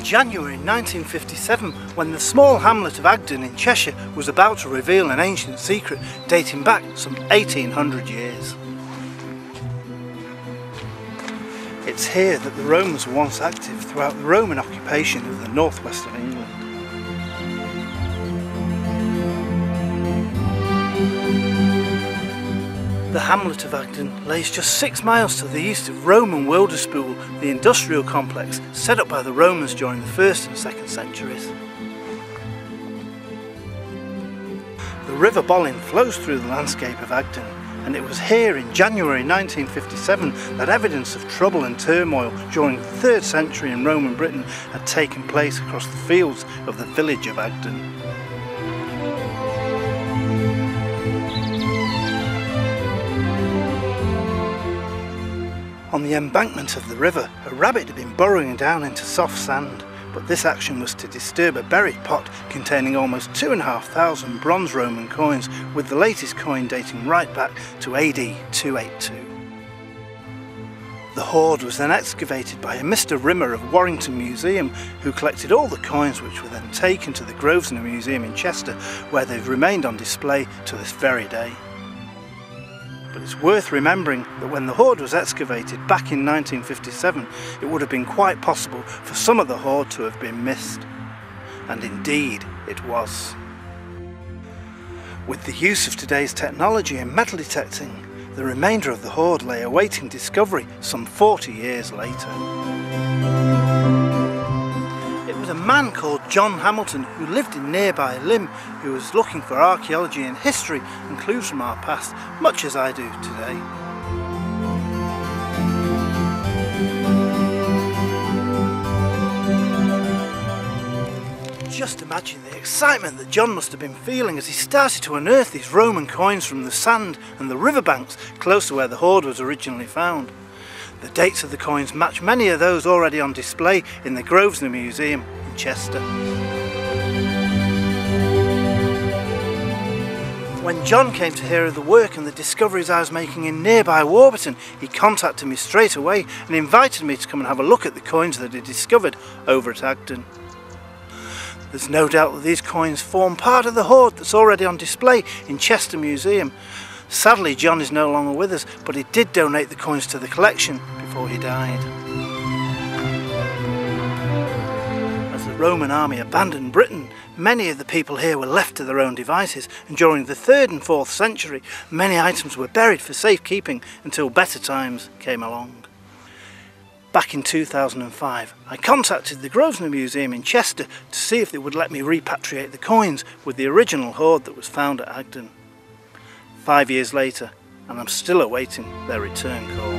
January 1957, when the small hamlet of Agden in Cheshire was about to reveal an ancient secret dating back some 1800 years. It's here that the Romans were once active throughout the Roman occupation of the northwest of England. The hamlet of Agden lays just 6 miles to the east of Roman Wilderspool, the industrial complex set up by the Romans during the 1st and 2nd centuries. The River Bollin flows through the landscape of Agden, and it was here in January 1957 that evidence of trouble and turmoil during the 3rd century in Roman Britain had taken place across the fields of the village of Agden. On the embankment of the river, a rabbit had been burrowing down into soft sand, but this action was to disturb a buried pot containing almost 2,500 bronze Roman coins, with the latest coin dating right back to AD 282. The hoard was then excavated by a Mr. Rimmer of Warrington Museum, who collected all the coins, which were then taken to the Grosvenor Museum in Chester, where they've remained on display to this very day. But it's worth remembering that when the hoard was excavated back in 1957, it would have been quite possible for some of the hoard to have been missed. And indeed, it was. With the use of today's technology in metal detecting, the remainder of the hoard lay awaiting discovery some 40 years later. It was a man called John Hamilton who lived in nearby Lymm, who was looking for archaeology and history and clues from our past, much as I do today. Just imagine the excitement that John must have been feeling as he started to unearth these Roman coins from the sand and the riverbanks close to where the hoard was originally found. The dates of the coins match many of those already on display in the Grosvenor Museum in Chester. When John came to hear of the work and the discoveries I was making in nearby Warrington, he contacted me straight away and invited me to come and have a look at the coins that he discovered over at Agden. There's no doubt that these coins form part of the hoard that's already on display in Chester Museum. Sadly, John is no longer with us, but he did donate the coins to the collection before he died. As the Roman army abandoned Britain, many of the people here were left to their own devices, and during the 3rd and 4th century, many items were buried for safekeeping until better times came along. Back in 2005, I contacted the Grosvenor Museum in Chester to see if they would let me repatriate the coins with the original hoard that was found at Agden. 5 years later, and I'm still awaiting their return call.